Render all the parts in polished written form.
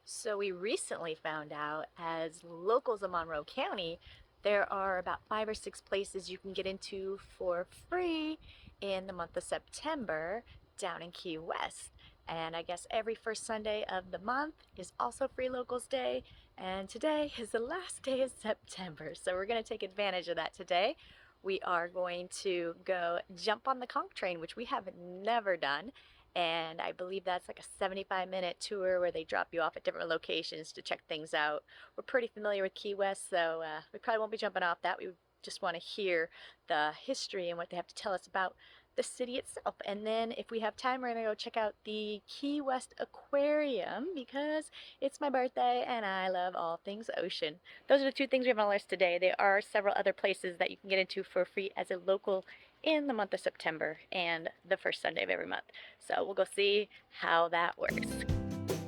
So we recently found out, as locals of Monroe County, there are about 5 or 6 places you can get into for free in the month of September down in Key West. And I guess every first Sunday of the month is also Free Locals Day, and today is the last day of September. So we're going to take advantage of that today. We are going to go jump on the Conch Train, which we have never done. And I believe that's like a 75-minute tour where they drop you off at different locations to check things out. We're pretty familiar with Key West, so we probably won't be jumping off that. We just want to hear the history and what they have to tell us about the city itself. And then if we have time, we're going to go check out the Key West Aquarium because it's my birthday and I love all things ocean. Those are the two things we have on our list today. There are several other places that you can get into for free as a local in the month of September and the first Sunday of every month. So we'll go see how that works.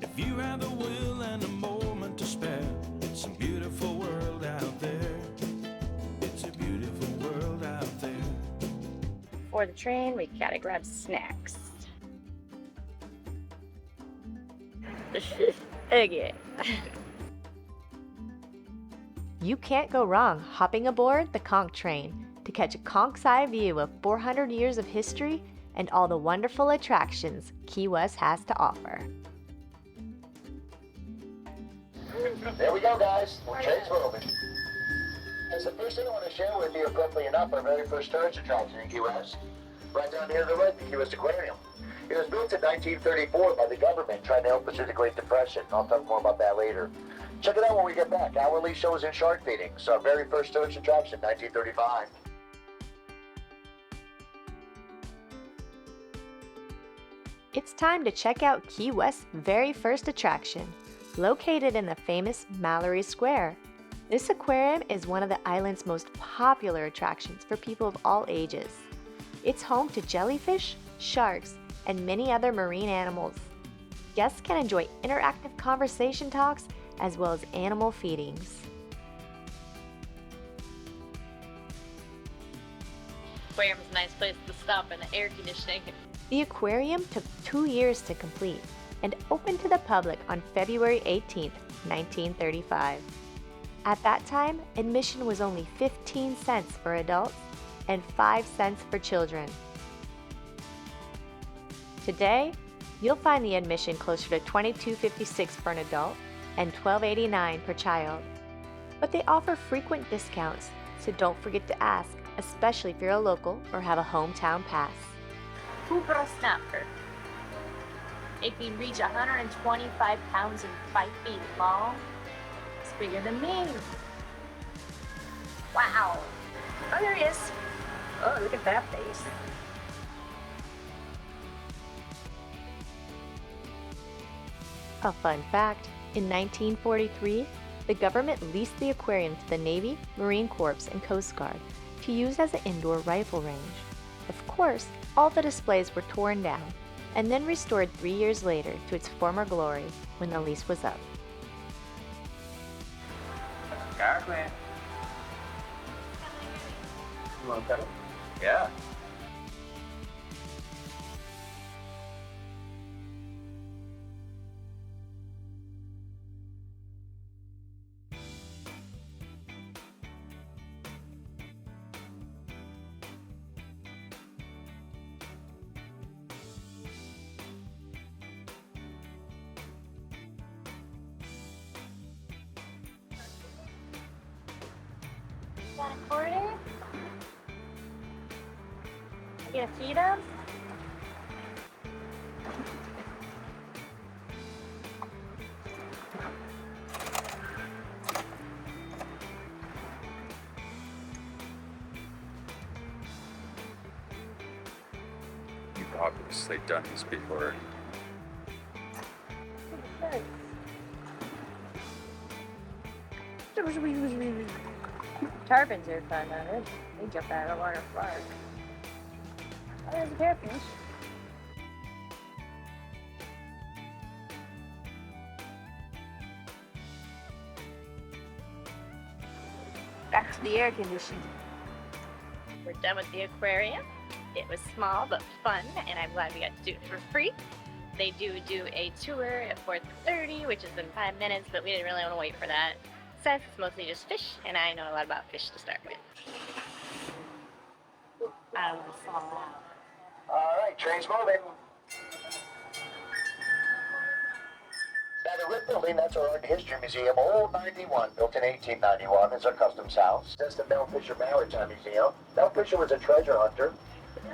If you have the will and a moment to spare, it's a beautiful world out there. It's a beautiful world out there. For the train, we gotta grab snacks. Okay. You can't go wrong hopping aboard the Conch Train to catch a conch's eye view of 400 years of history and all the wonderful attractions Key West has to offer. There we go, guys. The train's moving. As the first thing I want to share with you, abruptly enough, our very first tourist attraction in Key West. Right down here to the right, the Key West Aquarium. It was built in 1934 by the government, trying to help us through the Great Depression. I'll talk more about that later. Check it out when we get back. Hourly shows and shark feedings. Our very first tourist attraction, 1935. It's time to check out Key West's very first attraction, located in the famous Mallory Square. This aquarium is one of the island's most popular attractions for people of all ages. It's home to jellyfish, sharks, and many other marine animals. Guests can enjoy interactive conversation talks as well as animal feedings. Aquarium's a nice place to stop in the air conditioning. The aquarium took 2 years to complete and opened to the public on February 18, 1935. At that time, admission was only 15 cents for adults and 5 cents for children. Today, you'll find the admission closer to $22.56 for an adult and $12.89 per child. But they offer frequent discounts, so don't forget to ask, especially if you're a local or have a hometown pass. Cobra snapper. It can reach 125 pounds and 5 feet long. It's bigger than me. Wow. Oh, there he is. Oh, look at that face. A fun fact, in 1943, the government leased the aquarium to the Navy, Marine Corps, and Coast Guard to use as an indoor rifle range. Of course, all the displays were torn down and then restored 3 years later to its former glory when the lease was up. Garland. You want to pedal? Yeah. Got a quarter? You gonna feed them? You've obviously done this before. Tarpons are fun, though. They jump out of the water far. Oh, there's a parrotfish. Back to the air conditioning. We're done with the aquarium. It was small but fun, and I'm glad we got to do it for free. They do a tour at 4:30, which is in 5 minutes, but we didn't really want to wait for that since it's mostly just fish, and I know a lot about fish to start with. I don't want to fall out. All right, train's moving. Now, the Rip Building, that's our Art and History Museum, Old 91, built in 1891. It's our customs house. That's the Mel Fisher Maritime Museum. Mel Fisher was a treasure hunter.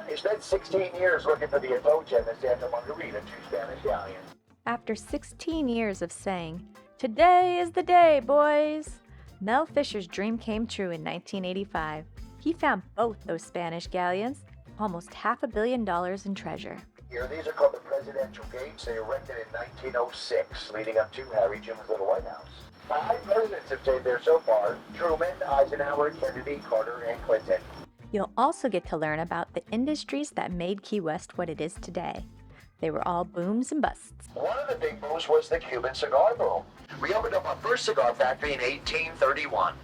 He spent 16 years looking for the Atocha and the Santa Margarita, two Spanish galleons. After 16 years of saying, "Today is the day, boys," Mel Fisher's dream came true in 1985. He found both those Spanish galleons, almost $500 million in treasure. Here, these are called the Presidential Gates. They erected in 1906, leading up to Harry Jim's little White House. 5 presidents have stayed there so far: Truman, Eisenhower, Kennedy, Carter, and Clinton. You'll also get to learn about the industries that made Key West what it is today. They were all booms and busts. One of the big booms was the Cuban cigar boom. We opened up our first cigar factory in 1831.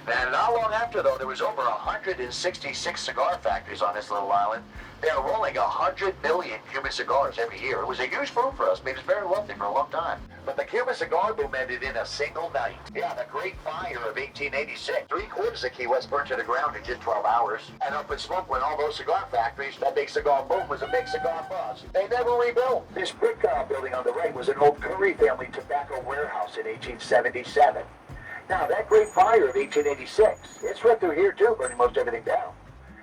And not long after, though, there was over 166 cigar factories on this little island. They are rolling 100 million Cuban cigars every year. It was a huge boom for us. Made us very wealthy for a long time. But the Cuban cigar boom ended in a single night. Yeah, the Great Fire of 1886. 3/4 of Key West burned to the ground in just 12 hours. And up in smoke went all those cigar factories. That big cigar boom was a big cigar bust. They never rebuilt. This brick building on the right was an old Curry family tobacco warehouse in 1877. Now, that Great Fire of 1886, it's right through here, too, burning most everything down.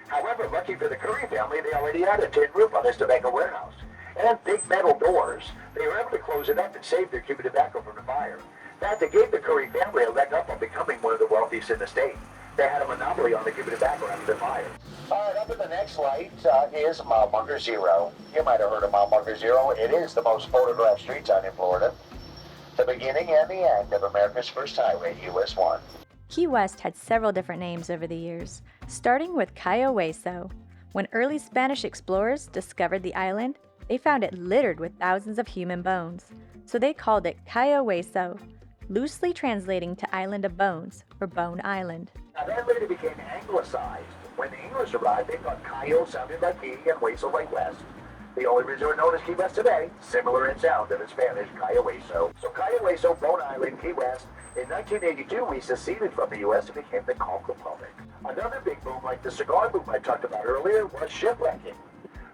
However, lucky for the Curry family, they already had a tin roof on this tobacco warehouse. And big metal doors. They were able to close it up and save their Cuban tobacco from the fire. That gave the Curry family a leg up on becoming one of the wealthiest in the state. They had a monopoly on the Cuban tobacco after the fire. All right, up in the next light is Mile Marker Zero. You might have heard of Mile Marker Zero. It is the most photographed street sign in Florida. The beginning and the end of America's first highway, US 1. Key West had several different names over the years, starting with Cayo Hueso. When early Spanish explorers discovered the island, they found it littered with thousands of human bones, so they called it Cayo Hueso, loosely translating to Island of Bones, or Bone Island. Now that later became anglicized. When the English arrived, they thought Cayo sounded like Key and Hueso like West. The only resort known as Key West today, similar in sound to the Spanish Cayo Hueso. So Cayo Hueso, Bone Island, Key West. In 1982, we seceded from the U.S. and became the Conch Republic. Another big boom, like the cigar boom I talked about earlier, was shipwrecking.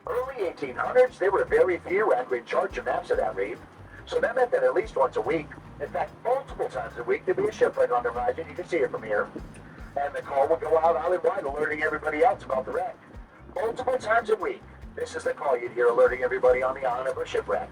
Early 1800s, there were very few accurate charts and maps of that reef. So that meant that at least once a week, in fact, multiple times a week, there'd be a shipwreck on the horizon. You can see it from here. And the call would go out island-wide, alerting everybody else about the wreck. Multiple times a week. This is the call you'd hear alerting everybody on the island of a shipwreck.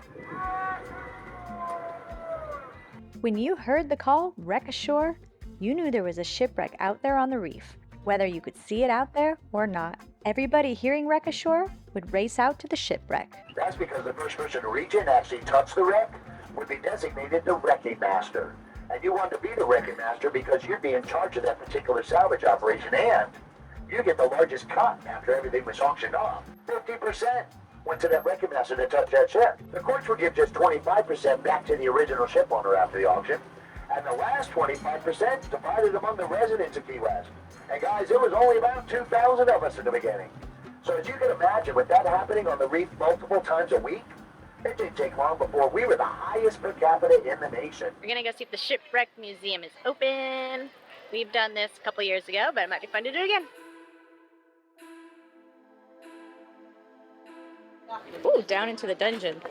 When you heard the call, wreck ashore, you knew there was a shipwreck out there on the reef. Whether you could see it out there or not, everybody hearing wreck ashore would race out to the shipwreck. That's because the first person to reach in and actually touch the wreck would be designated the wrecking master. And you wanted to be the wrecking master because you'd be in charge of that particular salvage operation, and you get the largest cut after everything was auctioned off. 50% went to that wrecking master that touched that ship. The courts would give just 25% back to the original ship owner after the auction, and the last 25% divided among the residents of Key West. And guys, there was only about 2,000 of us in the beginning. So as you can imagine, with that happening on the reef multiple times a week, it didn't take long before we were the highest per capita in the nation. We're gonna go see if the Shipwreck Museum is open. We've done this a couple years ago, but it might be fun to do it again. Ooh, down into the dungeon.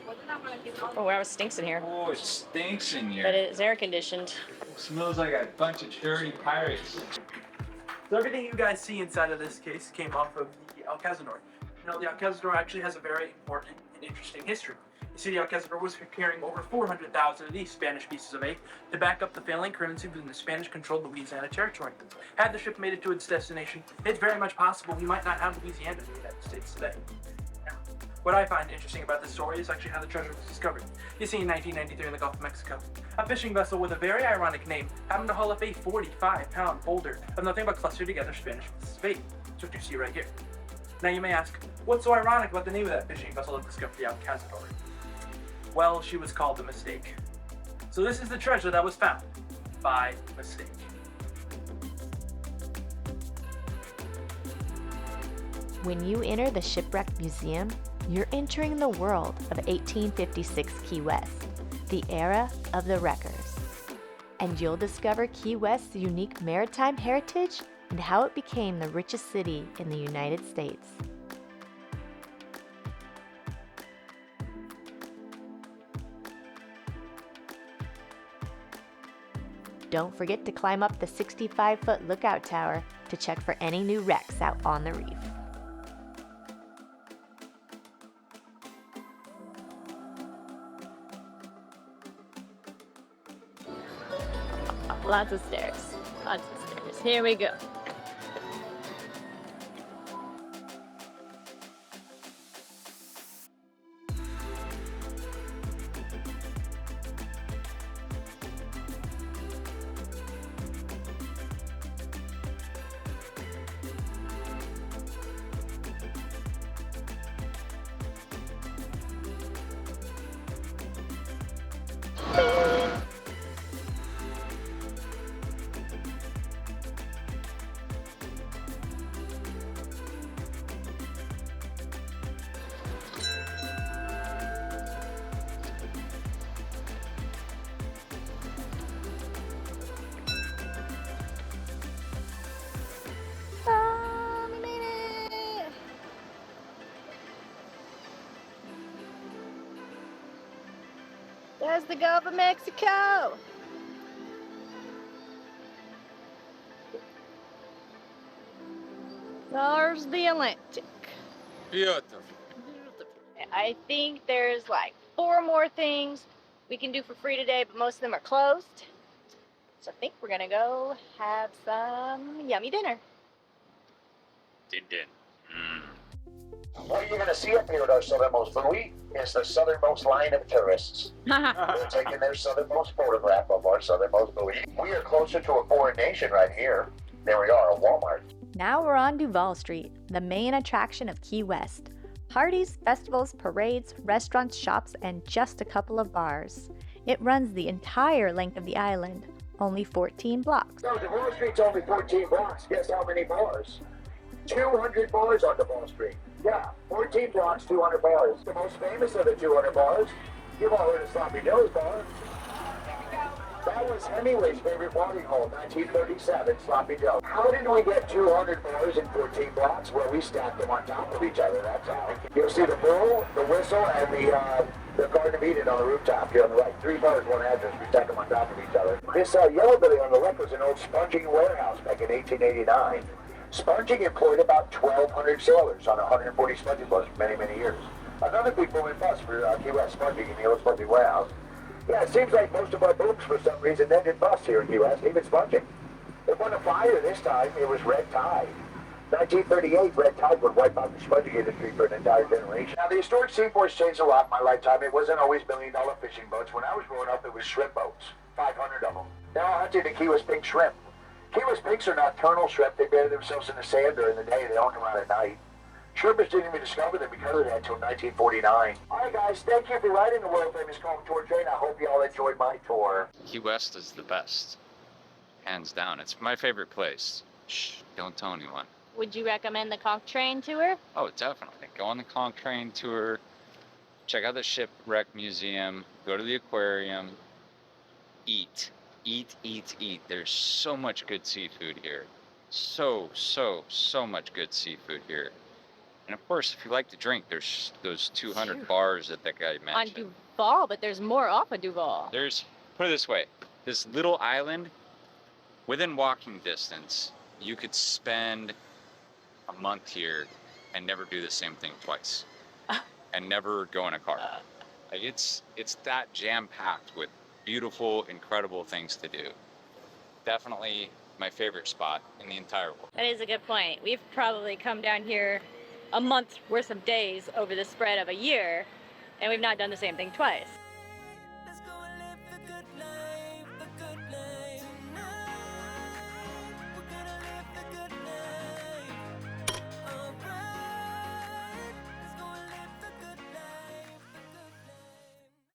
Oh, wow, it stinks in here. Oh, it stinks in here. But it is air conditioned. It smells like a bunch of dirty pirates. So everything you guys see inside of this case came off of the Alcazador. You know, the Alcazador actually has a very important and interesting history. You see, the Alcazador was carrying over 400,000 of these Spanish pieces of eight to back up the failing currency within the Spanish-controlled Louisiana territory. Had the ship made it to its destination, it's very much possible we might not have Louisiana in the United States today. Now, what I find interesting about this story is actually how the treasure was discovered. You see, in 1993 in the Gulf of Mexico, a fishing vessel with a very ironic name happened to haul up a 45-pound boulder of nothing but clustered together Spanish pieces of eight. That's what you see right here. Now you may ask, what's so ironic about the name of that fishing vessel that discovered the Alcazador? Well, she was called the Mistake. So this is the treasure that was found by mistake. When you enter the Shipwreck Museum, You're entering the world of 1856 Key West, the era of the wreckers. And you'll discover Key West's unique maritime heritage and how it became the richest city in the United States. Don't forget to climb up the 65-foot lookout tower to check for any new wrecks out on the reef. Lots of stairs. Lots of stairs. Here we go. There's the Gulf of Mexico. There's the Atlantic. Beautiful. I think there's like 4 more things we can do for free today, but most of them are closed. So I think we're gonna go have some yummy dinner. Din din. What you're going to see up here at our southernmost buoy is the southernmost line of tourists. They're taking their southernmost photograph of our southernmost buoy. We are closer to a foreign nation right here. There we are, a Walmart. Now we're on Duval Street, the main attraction of Key West. Parties, festivals, parades, restaurants, shops, and just a couple of bars. It runs the entire length of the island, only 14 blocks. No, Duval Street's only 14 blocks. Guess how many bars? 200 bars on Duval Street. Yeah, 14 blocks, 200 bars. The most famous of the 200 bars, you've all heard of Sloppy Joe's bar. That was Hemingway's favorite watering hole, 1937, Sloppy Joe. How did we get 200 bars in 14 blocks? Well, we stacked them on top of each other, that's how. You'll see the bull, the whistle, and the Garden of Eden on the rooftop here on the right. 3 bars, 1 address, we stack them on top of each other. This yellow building on the left was an old sponging warehouse back in 1889. Sponging employed about 1,200 sailors on 140 sponging boats for many, many years. Another big booming bust for Key West sponging in the old sponging warehouse. Yeah, it seems like most of our boats, for some reason, ended bust here in Key West, even sponging. It wasn't a fire this time, it was red tide. 1938, red tide would wipe out the sponging industry for an entire generation. Now, the historic seaports changed a lot in my lifetime. It wasn't always million-dollar fishing boats. When I was growing up, it was shrimp boats, 500 of them. Now I hunted the Key West pink shrimp. Key West pinks are nocturnal shrimp. They bury themselves in the sand during the day. They don't come out at night. Shrimpers didn't even discover them because of that until 1949. All right, guys, thank you for riding the world-famous Conch Train. I hope you all enjoyed my tour. Key West is the best. Hands down. It's my favorite place. Shh, don't tell anyone. Would you recommend the Conch Train tour? Oh, definitely. Go on the Conch Train tour. Check out the Shipwreck Museum. Go to the aquarium. Eat. Eat. There's so much good seafood here. So much good seafood here. And of course, if you like to drink, there's those 200 bars that guy mentioned. On Duval, but there's more off of Duval. There's, put it this way, this little island, within walking distance, you could spend a month here and never do the same thing twice. And never go in a car. Like it's that jam-packed with beautiful, incredible things to do. Definitely my favorite spot in the entire world. That is a good point. We've probably come down here a month's worth of days over the spread of a year, and we've not done the same thing twice.